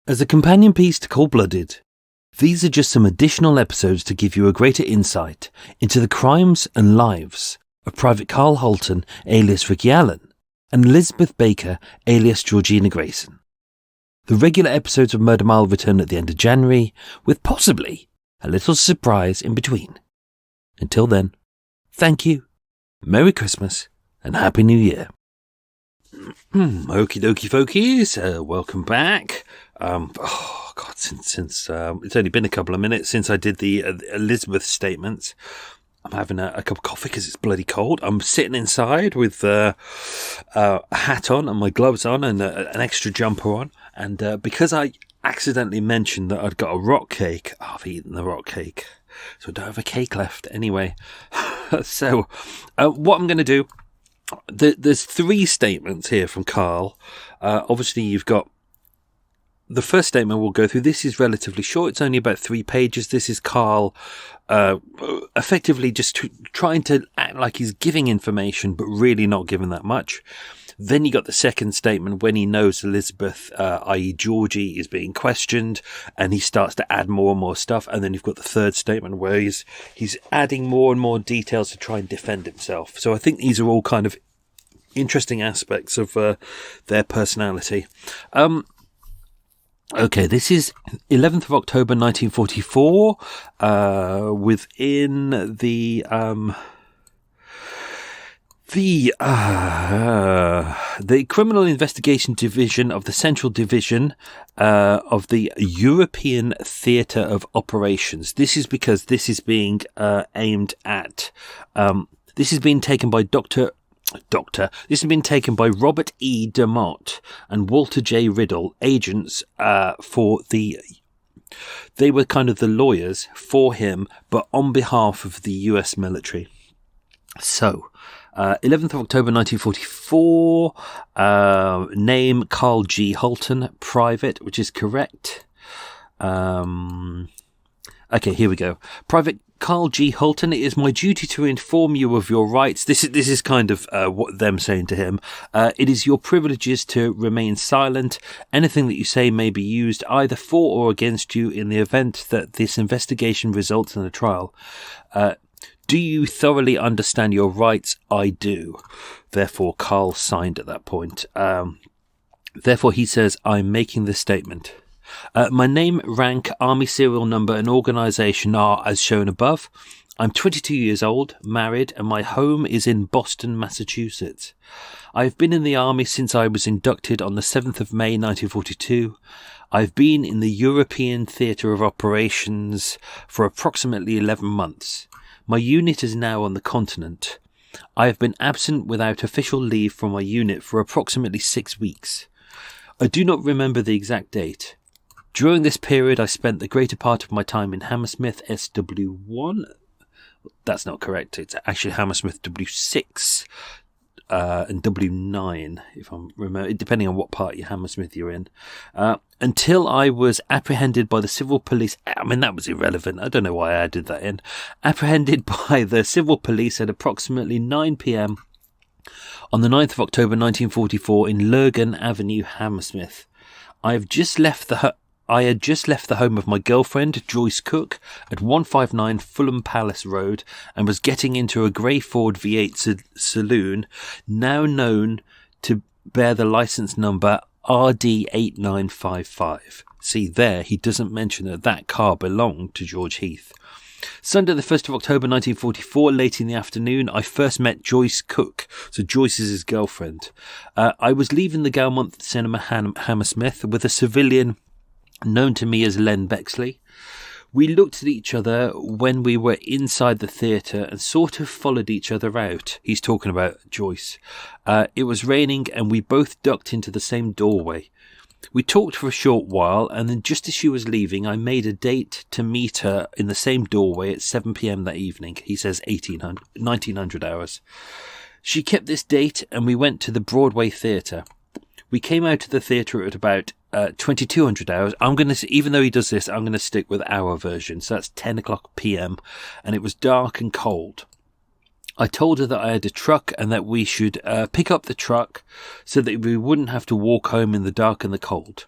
As a companion piece to Coldblooded, these are just some additional episodes to give you a greater insight into the crimes and lives of Private Karl Hulten, alias Ricky Allen, and Elizabeth Baker, alias Georgina Grayson. The regular episodes of Murder Mile return at the end of January, with possibly a little surprise in between. Until then, thank you, Merry Christmas, and Happy New Year. Okie dokie folkies, welcome back. Since it's only been a couple of minutes since I did the Elizabeth statements. I'm having a cup of coffee because it's bloody cold. I'm sitting inside with a hat on and my gloves on and an extra jumper on. And because I accidentally mentioned that I'd got a rock cake, I've eaten the rock cake. So I don't have a cake left anyway. So what I'm going to do, there's three statements here from Karl. Obviously, you've got the first statement we'll go through. This is relatively short. It's only about 3 pages. This is Karl effectively just trying to act like he's giving information, but really not giving that much. Then you got the second statement when he knows Elizabeth, i.e. Georgie, is being questioned, and he starts to add more and more stuff. And then you've got the third statement where he's adding more and more details to try and defend himself. So I think these are all kind of interesting aspects of their personality. Okay, this is 11th of October 1944, within the Criminal Investigation Division of the Central Division of the European Theatre of Operations. This is because this is being aimed at, this is being taken by this has been taken by Robert E. DeMott and Walter J. Riddle, agents they were kind of the lawyers for him, but on behalf of the US military. So, 11th of October 1944, name Karl G. Hulten, private, which is correct. Okay, here we go. Private Karl G. Hulten, it is my duty to inform you of your rights. This is kind of what them saying to him. It is your privileges to remain silent. Anything that you say may be used either for or against you in the event that this investigation results in a trial. Do you thoroughly understand your rights? I do. Therefore, Karl signed at that point. Therefore, he says, I'm making this statement. My name, rank, army serial number and organisation are as shown above. I'm 22 years old, married, and my home is in Boston, Massachusetts. I've been in the army since I was inducted on the 7th of May 1942. I've been in the European Theatre of Operations for approximately 11 months. My unit is now on the continent. I have been absent without official leave from my unit for approximately 6 weeks. I do not remember the exact date. During this period, I spent the greater part of my time in Hammersmith SW1. That's not correct. It's actually Hammersmith W6 and W9, if I'm remember, depending on what part of Hammersmith you're in. Until I was apprehended by the civil police. I mean, that was irrelevant. I don't know why I added that in. Apprehended by the civil police at approximately 9 p.m. on the 9th of October 1944 in Lurgan Avenue, Hammersmith. I had just left the home of my girlfriend, Joyce Cook, at 159 Fulham Palace Road and was getting into a grey Ford V8 saloon, now known to bear the licence number RD8955. See there, he doesn't mention that car belonged to George Heath. Sunday the 1st of October 1944, late in the afternoon, I first met Joyce Cook. So Joyce is his girlfriend. I was leaving the Gaumont Cinema Hammersmith with a civilian known to me as Len Bexley. We looked at each other when we were inside the theatre and sort of followed each other out. He's talking about Joyce. It was raining and we both ducked into the same doorway. We talked for a short while, and then just as she was leaving, I made a date to meet her in the same doorway at 7 p.m. that evening. He says 1900 hours. She kept this date and we went to the Broadway Theatre. We came out of the theatre at about 2200 hours. Even though he does this, I'm going to stick with our version. So that's 10 o'clock p.m. and it was dark and cold. I told her that I had a truck and that we should pick up the truck so that we wouldn't have to walk home in the dark and the cold.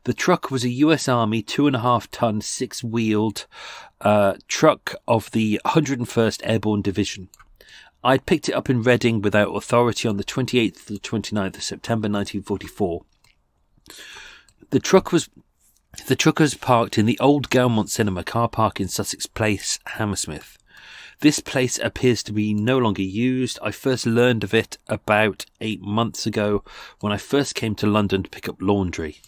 The truck was a US Army 2.5-ton, 6-wheeled truck of the 101st Airborne Division. I'd picked it up in Reading without authority on the 28th to the 29th of September 1944. The truck was parked in the old Gaumont Cinema car park in Sussex Place, Hammersmith. This place appears to be no longer used. I first learned of it about 8 months ago when I first came to London to pick up laundry.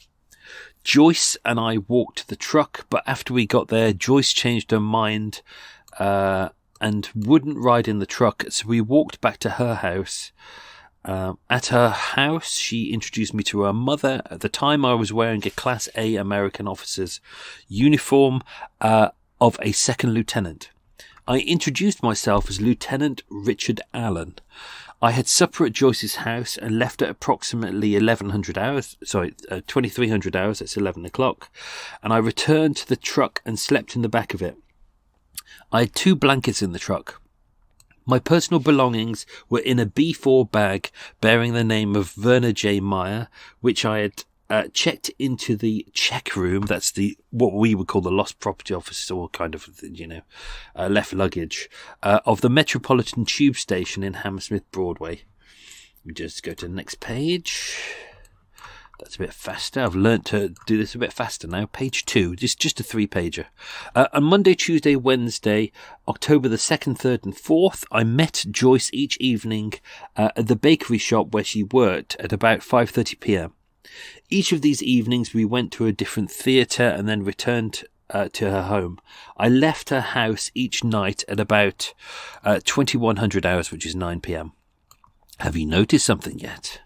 Joyce and I walked to the truck, but after we got there, Joyce changed her mind and wouldn't ride in the truck, so we walked back to her house. At her house, she introduced me to her mother. At the time, I was wearing a Class A American officer's uniform of a second lieutenant. I introduced myself as Lieutenant Richard Allen. I had supper at Joyce's house and left at approximately 2300 hours, that's 11 o'clock, and I returned to the truck and slept in the back of it. I had 2 blankets in the truck. My personal belongings were in a B4 bag bearing the name of Werner J. Meyer, which I had checked into the check room. That's what we would call the lost property office, or kind of, left luggage, of the Metropolitan Tube Station in Hammersmith Broadway. We just go to the next page. That's a bit faster. I've learnt to do this a bit faster now. Page 2, just a 3-pager. On Monday, Tuesday, Wednesday, October the 2nd, 3rd and 4th, I met Joyce each evening at the bakery shop where she worked at about 5:30 p.m. Each of these evenings we went to a different theatre and then returned to her home. I left her house each night at about 2100 hours, which is 9 p.m. Have you noticed something yet?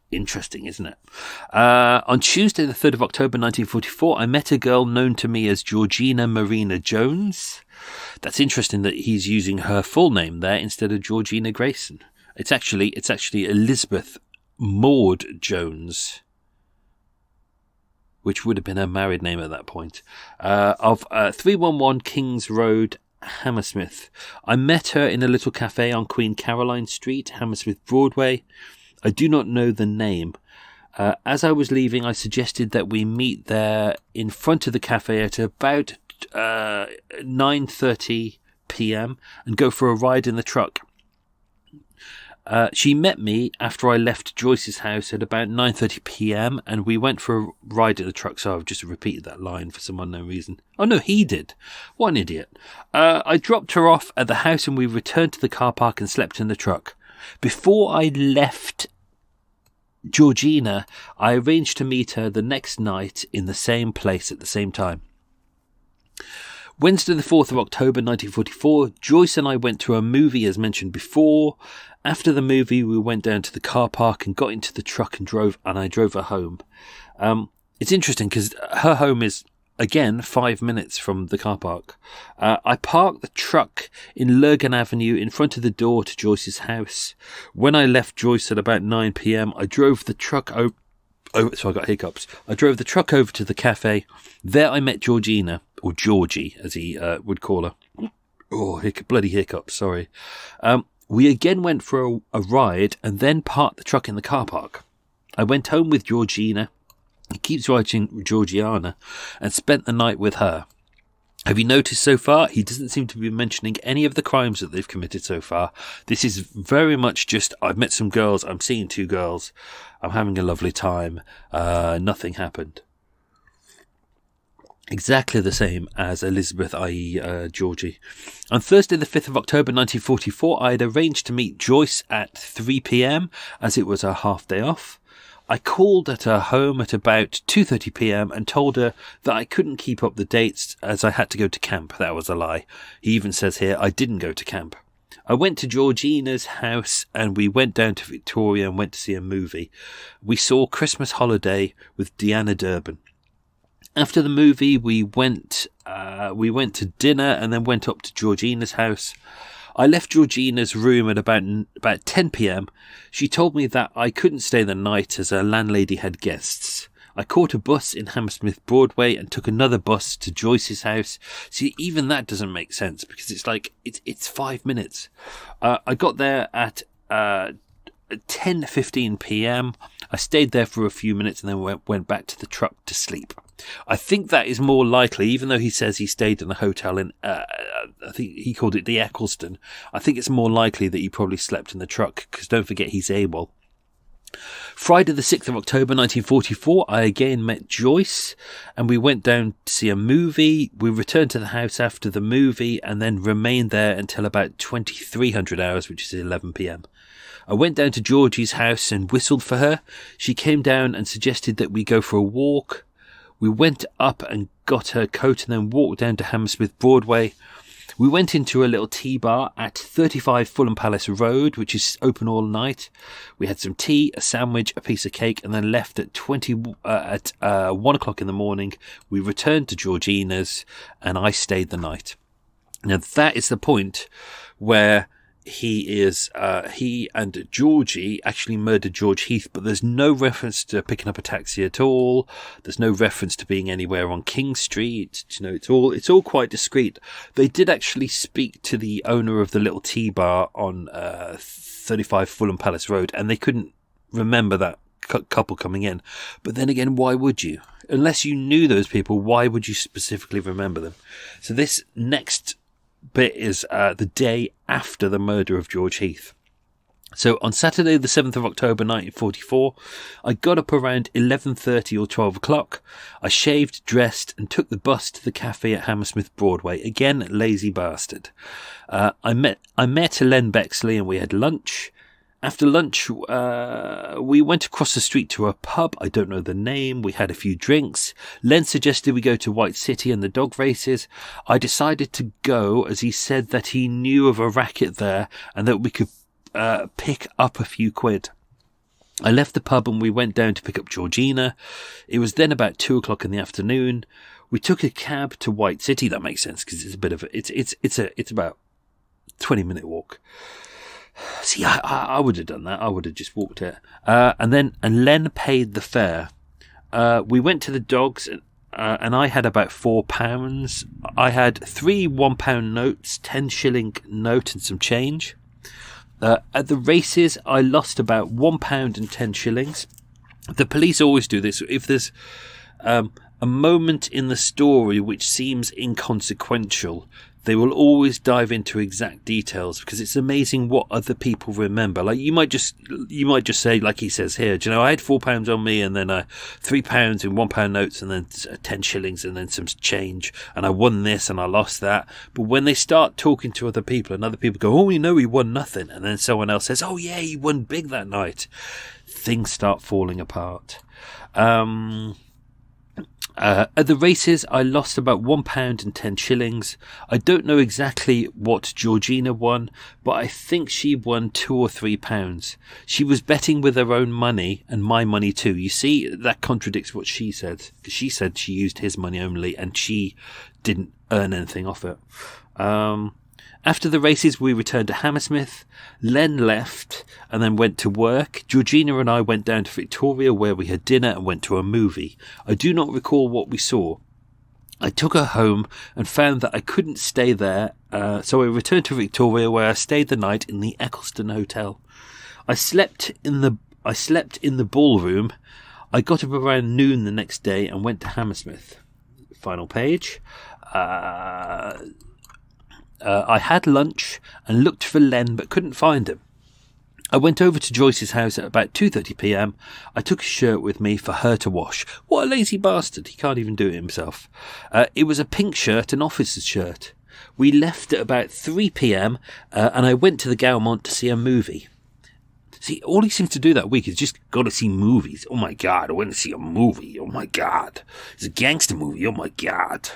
Interesting, isn't it? On Tuesday, the 3rd of October 1944, I met a girl known to me as Georgina Marina Jones. That's interesting that he's using her full name there instead of Georgina Grayson. It's actually Elizabeth Maud Jones, which would have been her married name at that point, of 311 Kings Road, Hammersmith. I met her in a little cafe on Queen Caroline Street, Hammersmith Broadway. I do not know the name. As I was leaving, I suggested that we meet there in front of the cafe at about 9:30 p.m. and go for a ride in the truck. She met me after I left Joyce's house at about 9:30 p.m. and we went for a ride in the truck. So I've just repeated that line for some unknown reason. Oh no, he did. What an idiot. I dropped her off at the house and we returned to the car park and slept in the truck. Before I left Georgina, I arranged to meet her the next night in the same place at the same time. Wednesday the 4th of October 1944, Joyce and I went to a movie as mentioned before. After the movie, we went down to the car park and got into the truck and I drove her home. It's interesting because her home is, again, 5 minutes from the car park. I parked the truck in Lurgan Avenue in front of the door to Joyce's house. When I left Joyce at about 9 p.m, I drove the truck so I got hiccups. I drove the truck over to the cafe. There I met Georgina, or Georgie, as he would call her. Oh, bloody hiccups, sorry. We again went for a ride and then parked the truck in the car park. I went home with Georgina. He keeps writing Georgiana, and spent the night with her. Have you noticed so far? He doesn't seem to be mentioning any of the crimes that they've committed so far. This is very much just, I've met some girls, I'm seeing 2 girls, I'm having a lovely time, nothing happened. Exactly the same as Elizabeth, i.e. Georgie. On Thursday the 5th of October 1944, I had arranged to meet Joyce at 3 p.m, as it was her half day off. I called at her home at about 2:30 p.m. and told her that I couldn't keep up the dates as I had to go to camp. That was a lie. He even says here I didn't go to camp. I went to Georgina's house and we went down to Victoria and went to see a movie. We saw Christmas Holiday with Deanna Durbin. After the movie, we went to dinner and then went up to Georgina's house. I left Georgina's room at about 10 p.m. She told me that I couldn't stay the night as her landlady had guests. I caught a bus in Hammersmith Broadway and took another bus to Joyce's house. See, even that doesn't make sense because it's like it's 5 minutes. I got there at at 10:15 p.m. I stayed there for a few minutes and then went back to the truck to sleep. I think that is more likely, even though he says he stayed in a hotel in, I think he called it the Eccleston. I think it's more likely that he probably slept in the truck, because don't forget he's AWOL. Friday the 6th of October 1944, I again met Joyce and we went down to see a movie. We returned to the house after the movie and then remained there until about 2300 hours, which is 11 p.m. I went down to Georgie's house and whistled for her. She came down and suggested that we go for a walk. We went up and got her coat and then walked down to Hammersmith Broadway. We went into a little tea bar at 35 Fulham Palace Road, which is open all night. We had some tea, a sandwich, a piece of cake, and then left at 1 o'clock in the morning. We returned to Georgina's, and I stayed the night. Now that is the point where he and Georgie actually murdered George Heath, but there's no reference to picking up a taxi at all. There's no reference to being anywhere on King Street. You know, it's all quite discreet. They did actually speak to the owner of the little tea bar on 35 Fulham Palace Road, and they couldn't remember that couple coming in. But then again, why would you? Unless you knew those people, why would you specifically remember them? So this next bit is the day after the murder of George Heath. So on Saturday the 7th of October 1944, I got up around 11:30 or 12 o'clock. I shaved, dressed and took the bus to the cafe at Hammersmith Broadway. Again, lazy bastard. I met Len Bexley and we had lunch. After lunch, we went across the street to a pub. I don't know the name. We had a few drinks. Len suggested we go to White City and the dog races. I decided to go as he said that he knew of a racket there and that we could pick up a few quid. I left the pub and we went down to pick up Georgina. It was then about 2 o'clock in the afternoon. We took a cab to White City. That makes sense because it's a bit of it's about 20-minute walk. See, I would have done that. I would have just walked it. And Len paid the fare. We went to the dogs and I had about £4. I had 3 £1 notes, 10 shilling note and some change. At the races, I lost about £1 and 10 shillings. The police always do this. If there's a moment in the story which seems inconsequential, they will always dive into exact details because it's amazing what other people remember. Like you might just say, like he says here, do you know, I had £4 on me and then £3 in £1 notes and then 10 shillings and then some change and I won this and I lost that. But when they start talking to other people and other people go, oh, you know, he won nothing. And then someone else says, oh yeah, he won big that night. Things start falling apart. At the races, I lost about £1 and 10 shillings. I don't know exactly what Georgina won, but I think she won £2 or £3. She was betting with her own money and my money too. You see, that contradicts what she said. She said she used his money only and she didn't earn anything off it. After the races, we returned to Hammersmith. Len left and then went to work. Georgina and I went down to Victoria where we had dinner and went to a movie. I do not recall what we saw. I took her home and found that I couldn't stay there, so I returned to Victoria where I stayed the night in the Eccleston Hotel. I slept in the ballroom. I got up around noon the next day and went to Hammersmith. Final page. I had lunch and looked for Len but couldn't find him. I went over to Joyce's house at about 2:30 p.m. I took a shirt with me for her to wash. What a lazy bastard. He can't even do it himself. It was a pink shirt, an officer's shirt. We left at about 3 p.m. And I went to the Gaumont to see a movie. See, all he seems to do that week is just go to see movies. Oh my God, I went to see a movie. Oh my God. It's a gangster movie. Oh my God.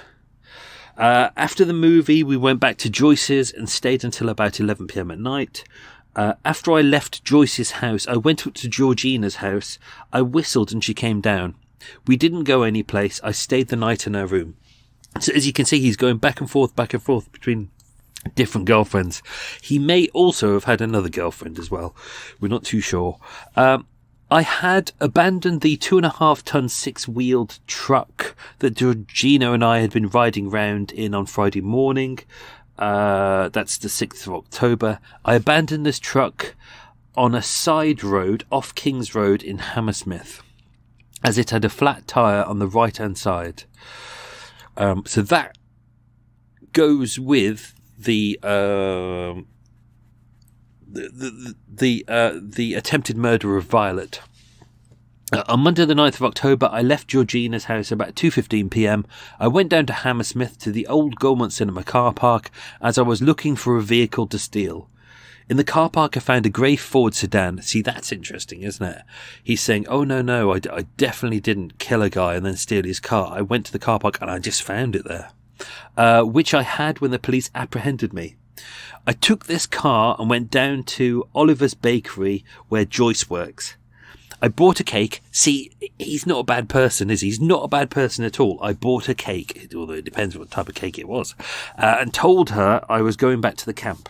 After the movie, we went back to Joyce's and stayed until about 11 p.m. at night. After I left Joyce's house, I went up to Georgina's house. I whistled and she came down. We didn't go any place. I stayed the night in her room. So as you can see, he's going back and forth between different girlfriends. He may also have had another girlfriend as well. We're not too sure. I had abandoned the 2.5-ton 6-wheeled truck that Georgina and I had been riding round in on Friday morning. That's the 6th of October. I abandoned this truck. on a side road off King's Road in Hammersmith, as it had a flat tyre on the right-hand side. So that goes with the attempted murder of Violet. On Monday the 9th of October, I left Georgina's house about 2:15 p.m. I went down to Hammersmith to the old Gaumont Cinema car park as I was looking for a vehicle to steal. In the car park, I found a grey Ford sedan. See, that's interesting, isn't it? He's saying, oh, no, I definitely didn't kill a guy and then steal his car. I went to the car park and I just found it there, which I had when the police apprehended me. I took this car and went down to Oliver's Bakery where Joyce works. I bought a cake. See, he's not a bad person, is he? He's not a bad person at all. I bought a cake, although it depends what type of cake it was, and told her I was going back to the camp.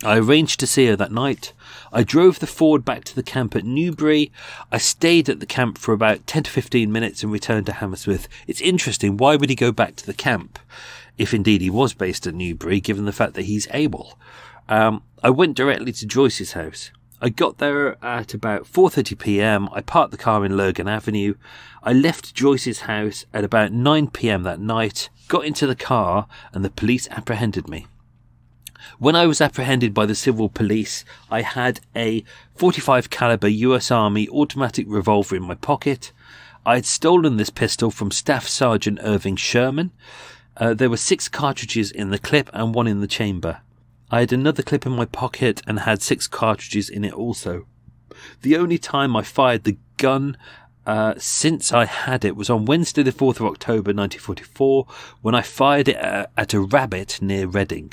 I arranged to see her that night. I drove the Ford back to the camp at Newbury. I stayed at the camp for about 10 to 15 minutes and returned to Hammersmith. It's interesting. Why would he go back to the camp if indeed he was based at Newbury, given the fact that he's able? I went directly to Joyce's house. I got there at about 4:30 p.m. I parked the car in Lurgan Avenue. I left Joyce's house at about 9 p.m. that night, got into the car, and the police apprehended me. When I was apprehended by the civil police, I had a .45 caliber US Army automatic revolver in my pocket. I had stolen this pistol from Staff Sergeant Irving Sherman. There were 6 cartridges in the clip and 1 in the chamber. I had another clip in my pocket and had 6 cartridges in it also. The only time I fired the gun since I had it was on Wednesday the 4th of October 1944 when I fired it at a rabbit near Reading.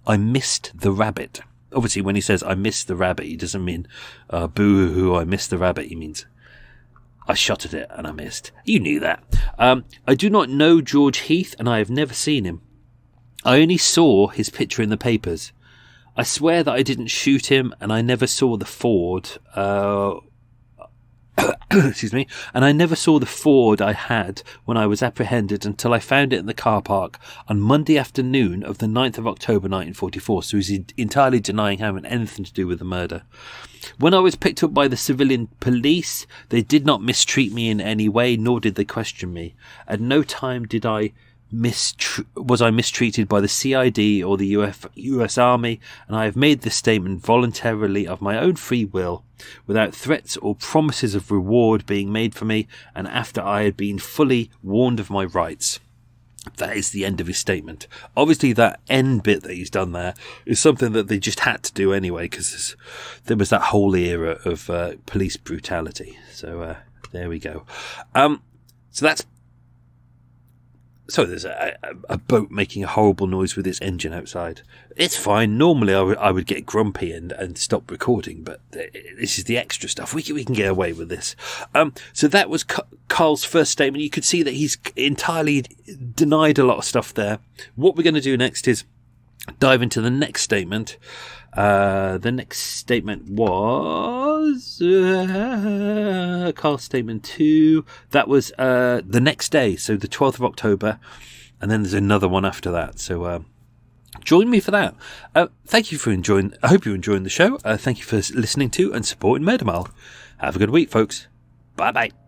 I missed the rabbit. Obviously when he says I missed the rabbit, he doesn't mean boo-hoo, I missed the rabbit. He means I shot at it and I missed. You knew that. I do not know George Heath and I have never seen him. I only saw his picture in the papers. I swear that I didn't shoot him and I never saw the Ford. Excuse me. And I never saw the Ford I had when I was apprehended until I found it in the car park on Monday afternoon of the 9th of October 1944. So he's entirely denying having anything to do with the murder. When I was picked up by the civilian police, they did not mistreat me in any way, nor did they question me. At no time did was I mistreated by the CID or the US Army, and I have made this statement voluntarily of my own free will, without threats or promises of reward being made for me, and after I had been fully warned of my rights. That is the end of his statement. Obviously, that end bit that he's done there is something that they just had to do anyway, because there was that whole era of police brutality. So there we go. So that's. So there's a boat making a horrible noise with its engine outside. It's fine. Normally I would get grumpy and stop recording, but this is the extra stuff. We can get away with this. So that was Karl's first statement. You could see that he's entirely denied a lot of stuff there. What we're going to do next is dive into the next statement. The next statement was Karl's statement 2. That was the next day, so the 12th of October, and then there's another one after that. So join me for that. Thank you for enjoying. I hope you're enjoying the show. Thank you for listening to and supporting Murder Mile. Have a good week, folks. Bye bye.